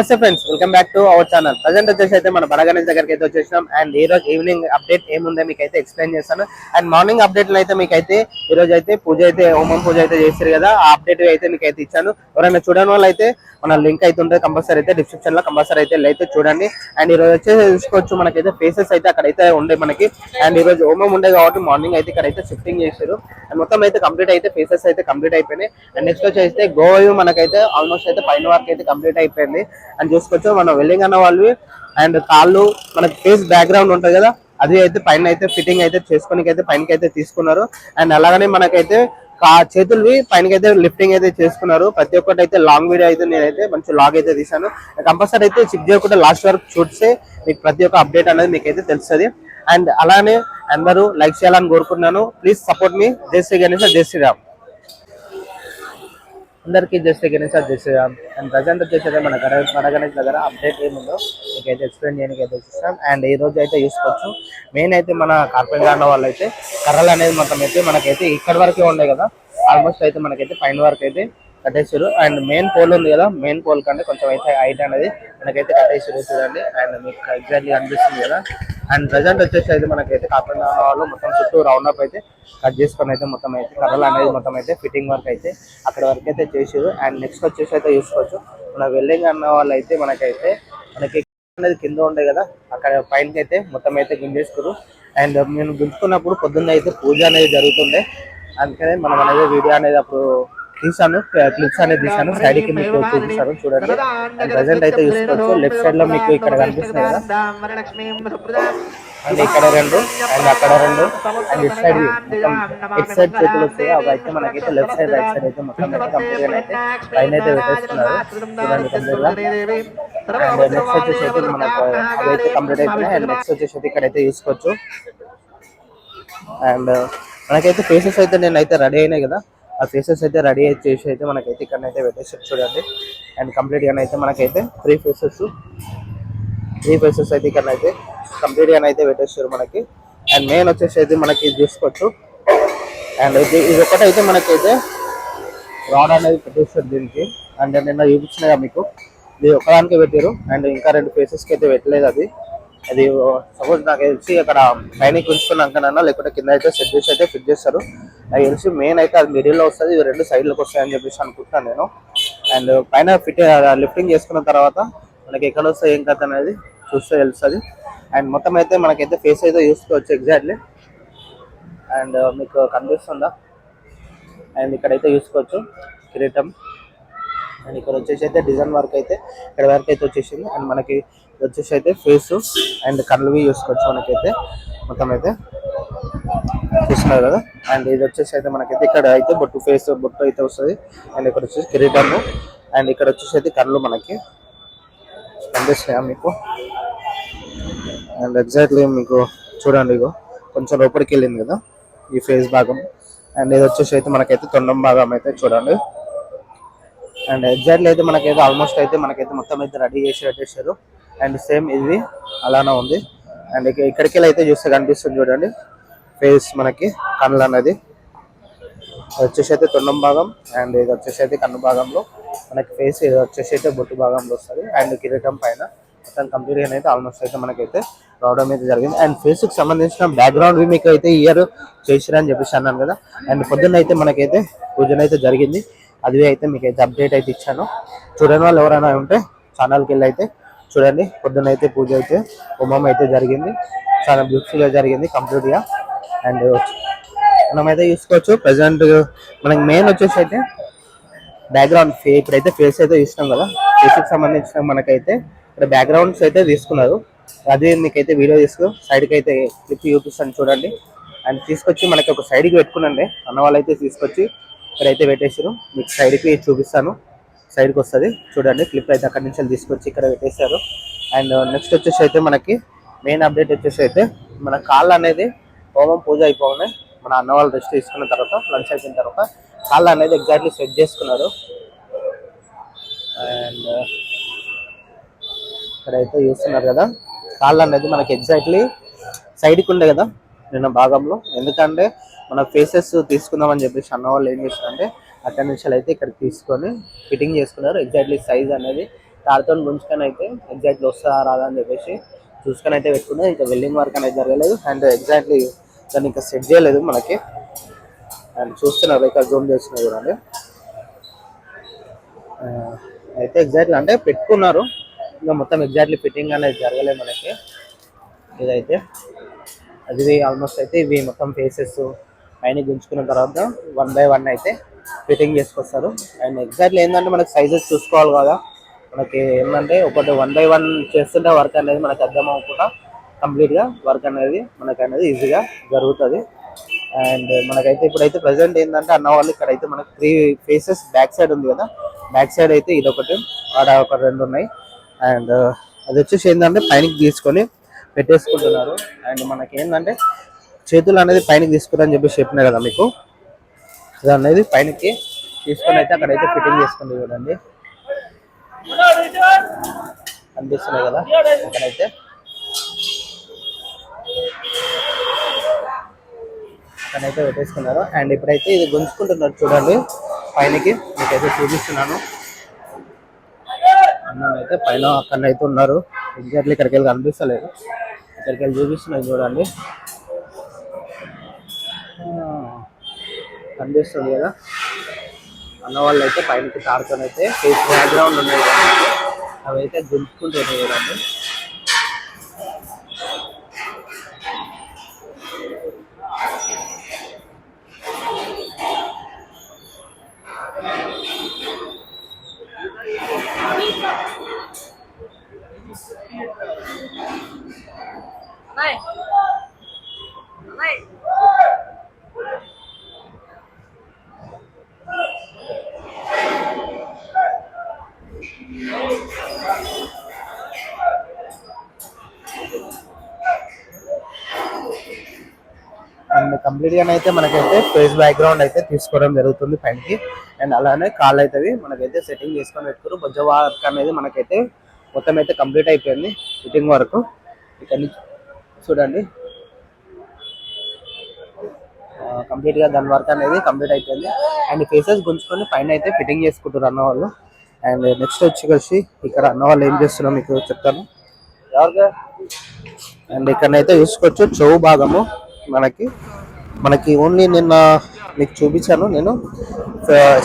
నమస్తే friends, welcome back to our channel. Present వచ్చేసి అయితే మన బడా గణేష్ దగ్గరికి అయితే వచ్చేసినాం. అండ్ ఈ రోజు ఈవినింగ్ అప్డేట్ ఏముందో మీకు అయితే ఎక్స్ప్లెయిన్ చేస్తాను. అండ్ మార్నింగ్ అప్డేట్ అయితే మీకు అయితే ఈ రోజు అయితే పూజ అయితే హోమం పూజ అయితే చేస్తారు కదా, ఆ అప్డేట్ అయితే మీకు అయితే ఇచ్చాను. ఎవరైనా చూడని వాళ్ళు అయితే మన లింక్ అయితే ఉంటుంది కంపల్సరీ అయితే డిస్క్రిప్షన్ లో కంపల్సరీ అయితే చూడండి. అండ్ ఈ రోజు వచ్చేసి చూసుకోవచ్చు మనకైతే ఫేసెస్ అయితే అక్కడైతే ఉండే మనకి. అండ్ ఈ రోజు హోమం ఉండే కాబట్టి మార్నింగ్ అయితే ఇక్కడ అయితే షిఫ్టింగ్ చేశారు. అండ్ మొత్తం అయితే కంప్లీట్ అయితే ఫేసెస్ అయితే కంప్లీట్ అయిపోయినాయి. అండ్ నెక్స్ట్ వచ్చేసి గోవా మనకైతే ఆల్మోస్ట్ అయితే పైన వరకు అయితే కంప్లీట్ అయిపోయింది అని చూసుకోవచ్చు. మనం వెల్లింగ్ అన్న వాళ్ళు అండ్ కాళ్ళు మనకి ఫేస్ బ్యాక్గ్రౌండ్ ఉంటుంది కదా, అది అయితే పైన అయితే ఫిట్టింగ్ అయితే చేసుకోనికి అయితే పైనకి అయితే తీసుకున్నారు. అండ్ అలాగనే మనకైతే చేతులు పైనకైతే లిఫ్టింగ్ అయితే చేసుకున్నారు. ప్రతి ఒక్కటి అయితే లాంగ్ వీడియో అయితే నేనైతే మంచి లాగ్ అయితే తీసాను. కంపల్సరీ అయితే చెక్ చేయకుండా లాస్ట్ వరకు చూస్తే మీకు ప్రతి ఒక్క అప్డేట్ అనేది మీకు అయితే తెలుస్తుంది. అండ్ అలానే అందరూ లైక్ చేయాలని కోరుకుంటున్నాను. ప్లీజ్ సపోర్ట్ మీ. జై శ్రీ గణేష్, జై శ్రీరామ్. అందరికీ జై శ్రీ గణేష్, జై శ్రీరామ్. అండ్ ప్రజెంట్ వచ్చేసి మన గణేష్ దగ్గర అప్డేట్ ఏముందో మీకైతే ఎక్స్ప్లెయిన్ చేయడానికి అయితే చూస్తాం. అండ్ ఈ రోజు అయితే చూసుకోవచ్చు మెయిన్ అయితే మన కార్పెంటర్ అన్న వాళ్ళు అయితే కర్రలు అనేది మొత్తం అయితే మనకైతే ఇక్కడ వరకే ఉండే కదా, ఆల్మోస్ట్ అయితే మనకైతే పైన వరకు అయితే కట్టేసారు. అండ్ మెయిన్ పోల్ ఉంది కదా, మెయిన్ పోల్ కంటే కొంచెం అయితే హైట్ అనేది మనకైతే కట్టేసారు చూడండి. అండ్ మీకు ఎగ్జాక్ట్లీ అనిపిస్తుంది కదా. అండ్ ప్రజెంట్ వచ్చేసి అయితే మనకైతే కార్పెంటర్ వాళ్ళు మొత్తం చుట్టూ రౌండ్ అప్ అయితే కట్ చేసుకొని అయితే మొత్తం అయితే కర్రలు అనేది మొత్తం అయితే ఫిట్టింగ్ వర్క్ అయితే అక్కడ వరకు అయితే చేసారు. అండ్ నెక్స్ట్ వచ్చేసి అయితే చూసుకోవచ్చు మన వెల్డింగ్ అన్న వాళ్ళు అయితే మనకి అనేది కింద ఉండే కదా, అక్కడ పైనకి అయితే మొత్తం అయితే గుంజేసుకురు. అండ్ నేను గుంజుకున్నప్పుడు పొద్దున్న అయితే పూజ అనేది జరుగుతుండే, అందుకనే మనం అనేది వీడియో అనేది అప్పుడు తీసాను, క్లిప్స్ అనేది తీసాను. సైడ్ కి మీకు చూపిస్తాను చూడండి. అండ్ ప్రజెంట్ అయితే చూసుకోవచ్చు లెఫ్ట్ సైడ్ లో మీకు ఇక్కడ కనిపిస్తుంది కదా, అండ్ ఇక్కడ రెండు అండ్ అక్కడ రెండు and it side it side చేతులు వస్తాయి. అవి అయితే మనకైతే లెఫ్ట్ సైడ్ రైట్ సైడ్ అయితే మొత్తం అయితే కంప్లీట్ అయితే పైన అయితే పెట్టేస్తున్నారు చూడండి కంప్లీట్ గా. అండ్ నెక్స్ట్ వచ్చేసి అయితే మనకు అదైతే కంప్లీట్ అయిపోయినాయి. అండ్ నెక్స్ట్ వచ్చేసి అయితే ఇక్కడైతే చూసుకోవచ్చు. అండ్ మనకైతే ఫేసెస్ అయితే నేనైతే రెడీ అయినాయి కదా, ఆ ఫేసెస్ అయితే రెడీ చేసి అయితే మనకైతే ఇక్కడనైతే పెట్టేసి చూడండి. అండ్ కంప్లీట్ గా అయితే మనకైతే త్రీ ఫేసెస్ అయితే ఇక్కడనైతే కంప్లీట్ గా అయితే పెట్టేస్తారు మనకి. అండ్ మెయిన్ వచ్చేసి అయితే మనకి చూసుకోవచ్చు. అండ్ ఇది ఒకటైతే మనకైతే రాడ్ అనేది పెట్టేస్తారు దీనికి. అండ్ నిన్న చూపించినగా మీకు ఇది ఒకదానికి పెట్టారు. అండ్ ఇంకా రెండు ఫేసెస్ కి అయితే పెట్టలేదు. అది సపోజ్ నాకు తెలిసి అక్కడ పైన ఉంచుకున్నాకనన్నా లేకపోతే కింద అయితే సెట్ చేసి అయితే ఫిట్ చేస్తారు. నాకు తెలిసి మెయిన్ అయితే అది మిడిల్ లో వస్తుంది, ఇవి రెండు సైడ్లకు వస్తాయని చెప్పేసి అనుకుంటున్నాను నేను. అండ్ పైన లిఫ్టింగ్ చేసుకున్న తర్వాత మనకి ఎక్కడ వస్తాయి ఏం కథ అనేది చూస్తే తెలుస్తుంది. అండ్ మొత్తం అయితే మనకైతే ఫేస్ అయితే చూసుకోవచ్చు ఎగ్జాక్ట్లీ. అండ్ మీకు కనిపిస్తుందా? అండ్ ఇక్కడైతే చూసుకోవచ్చు కిరీటం. అండ్ ఇక్కడ వచ్చేసి అయితే డిజైన్ వర్క్ అయితే ఇక్కడ వరకు అయితే వచ్చేసింది. అండ్ మనకి వచ్చేసి అయితే ఫేస్ అండ్ కళ్ళువి చూసుకోవచ్చు మనకైతే మొత్తం అయితే చూస్తున్నారు కదా. అండ్ ఇది వచ్చేసి అయితే మనకైతే ఇక్కడ అయితే బొట్టు అయితే వస్తుంది. అండ్ ఇక్కడ వచ్చేసి కిరీటము. అండ్ ఇక్కడ వచ్చేసి అయితే కళ్ళు మనకి కనిపిస్తాయా మీకు? అండ్ ఎగ్జాక్ట్లీ మీకు చూడండి, ఇగో కొంచెం లోపలికి వెళ్ళింది కదా ఈ ఫేస్ భాగం. అండ్ ఇది వచ్చేసి అయితే మనకైతే తొండం భాగం అయితే చూడండి. అండ్ ఎగ్జాక్ట్లీ అయితే మనకైతే ఆల్మోస్ట్ అయితే మనకైతే మొత్తం అయితే రెడీ చేసి పెట్టేశారు. అండ్ సేమ్ ఇది అలానే ఉంది. అండ్ ఇక్కడికి వెళ్ళి అయితే చూస్తే కనిపిస్తుంది చూడండి ఫేస్ మనకి కళ్ళు అన్నది వచ్చేసి అయితే తొండం భాగం. అండ్ ఇది వచ్చేసి అయితే కన్ను భాగంలో మనకి ఫేస్, ఇది వచ్చేసి అయితే బొట్టు భాగంలో వస్తుంది. అండ్ కిరీటం పైన మొత్తం కంప్లీట్ గా అయితే ఆల్మోస్ట్ అయితే మనకైతే రావడం అయితే జరిగింది. అండ్ ఫేస్ కి సంబంధించిన బ్యాక్గ్రౌండ్ మీకు అయితే ఇయర్ చేసిరని చెప్పేసి అన్నాను కదా. అండ్ పొద్దున్న అయితే మనకైతే పూజన అయితే జరిగింది, అది అయితే మీకు అయితే అప్డేట్ అయితే ఇచ్చాను. చూడని వాళ్ళు ఎవరైనా ఉంటే ఛానల్కి వెళ్ళి అయితే చూడండి. పొద్దున్న అయితే పూజ అయితే హోమం అయితే జరిగింది, చాలా బ్యూటిఫుల్ గా జరిగింది కంప్లీట్ గా. అండ్ మనమైతే చూసుకోవచ్చు ప్రజెంట్ మనకి మెయిన్ వచ్చేసి అయితే బ్యాక్గ్రౌండ్ ఇప్పుడైతే ఫేస్ అయితే చూసినాం కదా, ఫేస్ కి సంబంధించిన మనకైతే ఇక్కడ బ్యాక్గ్రౌండ్స్ అయితే తీసుకున్నారు. అదే మీకైతే వీడియో తీసుకో సైడ్కి అయితే క్లిప్ చూపిస్తాను చూడండి. అండ్ తీసుకొచ్చి మనకి ఒక సైడ్కి పెట్టుకునండి. అన్న వాళ్ళు అయితే తీసుకొచ్చి ఇక్కడైతే పెట్టేసారు. మీకు సైడ్కి చూపిస్తాను. సైడ్కి వస్తుంది చూడండి. క్లిప్ అయితే అక్కడి నుంచి తీసుకొచ్చి ఇక్కడ పెట్టేశారు. అండ్ నెక్స్ట్ వచ్చేసి అయితే మనకి మెయిన్ అప్డేట్ వచ్చేసి అయితే మన కాళ్ళు అనేది హోమం పూజ అయిపోగానే మన అన్న వాళ్ళు రెస్ట్ తీసుకున్న తర్వాత లంచ్ అయిపోయిన తర్వాత కాళ్ళు అనేది ఎగ్జాక్ట్లీ సెట్ చేసుకున్నారు. అండ్ ఇక్కడైతే చూస్తున్నారు కదా, కాళ్ళు అనేది మనకి ఎగ్జాక్ట్లీ సైడ్కి ఉండే కదా నిన్న భాగంలో. ఎందుకంటే మన ఫేసెస్ తీసుకుందామని చెప్పేసి అన్న వాళ్ళు ఏం చేశారంటే అక్కడి నుంచి అయితే ఇక్కడ తీసుకొని ఫిట్టింగ్ చేసుకున్నారు. ఎగ్జాక్ట్లీ సైజ్ అనేది తాడుతో గుంజుకొని అయితే ఎగ్జాక్ట్లీ వస్తా రాదా అని చెప్పేసి చూసుకొని అయితే పెట్టుకున్నారు. ఇంకా వెల్డింగ్ వర్క్ అనేది జరగలేదు. అండ్ ఎగ్జాక్ట్లీ దాన్ని ఇంకా సెట్ చేయలేదు మనకి. అండ్ చూస్తున్నారు ఇక్కడ జూమ్ చేస్తున్నారు చూడండి. అయితే ఎగ్జాక్ట్లీ అంటే పెట్టుకున్నారు, ఇంకా మొత్తం ఎగ్జాక్ట్లీ ఫిట్టింగ్ అనేది జరగలేదు మనకి. ఇదైతే అది ఆల్మోస్ట్ అయితే ఇవి మొత్తం ఫేసెస్ పైన గుంజుకున్న తర్వాత 1 by 1 అయితే ఫిట్టింగ్ చేసుకొస్తారు. అండ్ ఎగ్జాక్ట్లీ ఏంటంటే మనకి సైజెస్ చూసుకోవాలి కదా. మనకి ఏంటంటే ఒకటి 1 by 1 చేస్తుంటే వర్క్ అనేది మనకి అర్థం అవ్వకుండా కంప్లీట్గా వర్క్ అనేది మనకు ఈజీగా జరుగుతుంది. అండ్ మనకైతే ఇప్పుడైతే ప్రజెంట్ ఏంటంటే అన్న వాళ్ళు ఇక్కడైతే మనకి 3 ఫేసెస్ బ్యాక్ సైడ్ ఉంది కదా, బ్యాక్ సైడ్ అయితే ఇదొకటి ఆడ ఒక 2 ఉన్నాయి. అండ్ అది వచ్చేసి ఏంటంటే పైనకి తీసుకొని పెట్టేసుకుంటున్నారు. అండ్ మనకి ఏంటంటే చేతులు అనేది పైనకి తీసుకురని చెప్పేసి చెప్పినా కదా మీకు, ఇది అనేది పైనకి తీసుకొని అయితే అక్కడైతే ఫిట్టింగ్ చేసుకుంది చూడండి. అనిపిస్తున్నాయి కదా అక్కడైతే. అక్కడైతే పెట్టేసుకున్నారు. అండ్ ఇప్పుడైతే ఇది గుంజుకుంటున్నారు చూడండి పైనకి. మీకైతే చూపిస్తున్నాను. అన్నైతే పైన అక్కడైతే ఉన్నారు. ఎగ్జాక్ట్లీ ఇక్కడికి వెళ్ళి కనిపిస్తలేదు, ఇక్కడికి వెళ్ళి చూపిస్తున్నాయి చూడండి. కనిపిస్తుంది కదా. అన్న వాళ్ళు అయితే పైనకి తాడుకొని అయితే ఫేస్ బ్యాక్గ్రౌండ్ ఉన్నాయి కదా, అవి అయితే గుంజుకుంటున్నాయి చూడండి. అండ్ కంప్లీట్ గా అయితే మనకైతే ఫేస్ బ్యాక్గ్రౌండ్ అయితే తీసుకోవడం జరుగుతుంది పైనకి. అండ్ అలానే కాళ్ళు అయితే మనకైతే సెట్టింగ్ చేసుకొని పెట్టుకోరు. బొజ్జ వర్క్ అనేది మనకైతే మొత్తం అయితే కంప్లీట్ అయిపోయింది ఫిట్టింగ్ వరకు. ఇక్కడ చూడండి కంప్లీట్ గా దాని వర్క్ అనేది కంప్లీట్ అయిపోయింది. అండ్ ఫేసెస్ గుంజుకొని పైన అయితే ఫిట్టింగ్ చేసుకుంటారు అన్న వాళ్ళు. అండ్ నెక్స్ట్ వచ్చి ఇక్కడ అన్న వాళ్ళు ఏం చేస్తున్నారో మీకు చెప్తాను. అండ్ ఇక్కడనైతే చూసుకోవచ్చు చెవు భాగము మనకి ఓన్లీ నిన్న మీకు చూపించాను నేను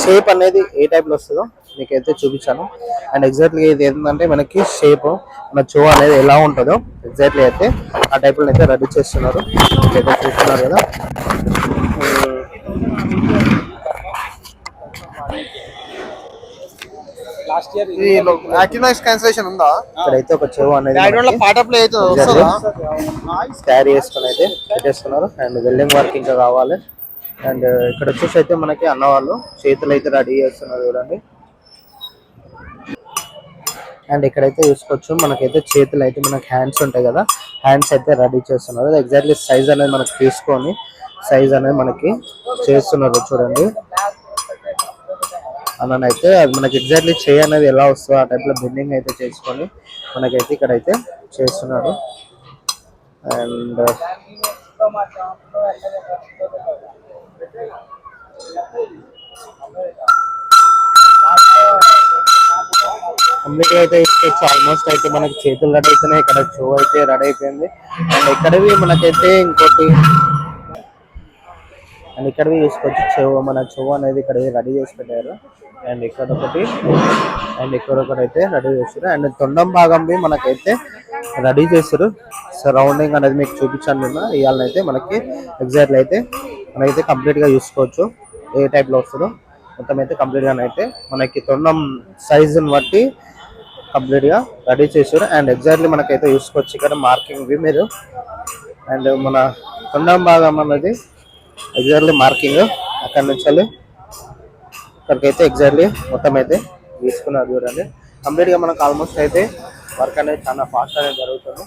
షేప్ అనేది ఏ టైప్లో వస్తుందో మీకైతే చూపించాను. అండ్ ఎగ్జాక్ట్లీ ఇది ఏంటంటే మనకి షేప్ మన చెవు అనేది ఎలా ఉంటుందో ఎగ్జాక్ట్లీ అయితే ఆ టైప్లో అయితే రెడీ చేస్తున్నారు. మీకైతే చూస్తున్నారు కదా. ఇక్కడైతే ఒక చెవు అనేది క్యారీ చేసుకుని అయితే పెట్టేస్తున్నారు. అండ్ వెల్డింగ్ వర్క్ ఇంకా కావాలి. అండ్ ఇక్కడ వచ్చేసి అయితే మనకి అన్న వాళ్ళు చేతులు అయితే రెడీ చేస్తున్నారు చూడండి. అండ్ ఇక్కడైతే చూసుకోవచ్చు మనకైతే చేతులు అయితే మనకి హ్యాండ్స్ ఉంటాయి కదా, హ్యాండ్స్ అయితే రెడీ చేస్తున్నారు. ఎగ్జాక్ట్లీ సైజ్ అనేది మనకి తీసుకొని సైజ్ అనేది మనకి చేస్తున్నారు చూడండి. అన్ననైతే అది మనకి ఎగ్జాక్ట్లీ చేయి అనేది ఎలా వస్తుందో ఆ టైప్లో బెండింగ్ అయితే చేసుకొని మనకైతే ఇక్కడైతే చేస్తున్నారు. అండ్ కంప్లీట్ అయితే ఇచ్చేసి ఆల్మోస్ట్ అయితే మనకి చేతులు రెడీ అవుతున్నాయి. ఇక్కడ షో అయితే రెడీ అయిపోయింది. అండ్ ఇక్కడవి మనకైతే ఇంకోటి అండ్ ఇక్కడవి చూసుకోవచ్చు మన చెవు అనేది ఇక్కడ రెడీ చేసి పెట్టారు. అండ్ ఇక్కడ ఒకటి అండ్ ఇక్కడ ఒకటి అయితే రెడీ చేస్తారు. అండ్ తొండం భాగం మనకైతే రెడీ చేస్తారు. సరౌండింగ్ అనేది మీకు చూపించాను నిన్న. ఇవాళనైతే మనకి ఎగ్జాక్ట్లీ అయితే మనకైతే కంప్లీట్గా చూసుకోవచ్చు ఏ టైప్లో వస్తుందో. మొత్తం అయితే కంప్లీట్గా అయితే మనకి తొండం సైజుని బట్టి కంప్లీట్గా రెడీ చేశారు. అండ్ ఎగ్జాక్ట్లీ మనకైతే చూసుకోవచ్చు ఇక్కడ మార్కింగ్ వి మీరు. అండ్ మన తొండం భాగం అన్నది ఎగ్జాక్ట్లీ మార్కింగ్ అక్కడ నుంచి వెళ్ళి ఇక్కడికైతే ఎగ్జాక్ట్లీ మొత్తం అయితే తీసుకున్నారు చూడండి. కంప్లీట్గా మనకు ఆల్మోస్ట్ అయితే వర్క్ అనేది చాలా ఫాస్ట్ అనేది జరుగుతుంది.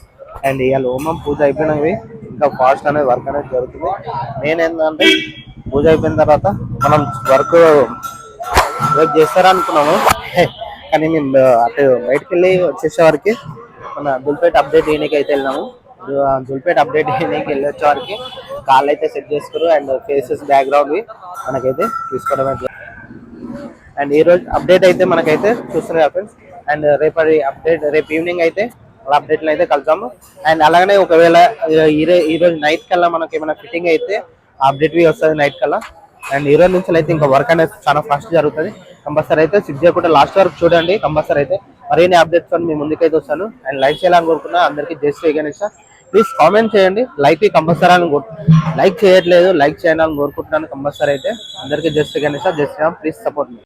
అండ్ ఇవాళ హోమం పూజ అయిపోయినవి ఇంకా ఫాస్ట్ అనేది వర్క్ అనేది జరుగుతుంది. మెయిన్ ఏంటంటే పూజ అయిపోయిన తర్వాత మనం వర్క్ రేపు చేస్తారా అనుకున్నాము, కానీ మేము అటు బయటకు వెళ్ళి వచ్చేసే వరకు మన దుల్పేట అప్డేట్ చేయడానికి అయితే వెళ్ళినాము. దుల్పేట అప్డేట్ చేయడానికి వెళ్ళి వచ్చే వరకు కాళ్ళు అయితే సెట్ చేసుకున్నారు. అండ్ ఫేసెస్ బ్యాక్గ్రౌండ్ మనకైతే తీసుకోవడం అయితే. అండ్ ఈ రోజు అప్డేట్ అయితే మనకైతే చూస్తున్నారు ఫ్రెండ్స్. అండ్ రేపటి అప్డేట్ రేపు ఈవినింగ్ అయితే అలా అప్డేట్లు అయితే కలుద్దాము. అండ్ అలాగనే ఒకవేళ ఈ రోజు నైట్ కల్లా మనకి ఏమైనా ఫిట్టింగ్ అయితే అప్డేట్ వస్తుంది నైట్ కల్లా. అండ్ ఈ రోజు నుంచి అయితే ఇంకా వర్క్ అనేది చాలా ఫాస్ట్ జరుగుతుంది. కంపల్సరీ అయితే సిక్ చేయకుండా లాస్ట్ వరకు చూడండి. కంపల్సరీ అయితే మరిన్ని అప్డేట్స్ మీ ముందుకైతే వస్తాను. అండ్ లైక్ చేయాలని కోరుకున్నా అందరికీ జై శ్రీ గణేష్. ప్లీజ్ కామెంట్ చేయండి. లైక్ కంపల్సరీ అని లైక్ చేయట్లేదు, లైక్ చేయాలని కోరుకుంటున్నాను. కంపల్సరీ అయితే అందరికీ జై శ్రీ గణేష్, జై శ్రీరామ్. Please support me.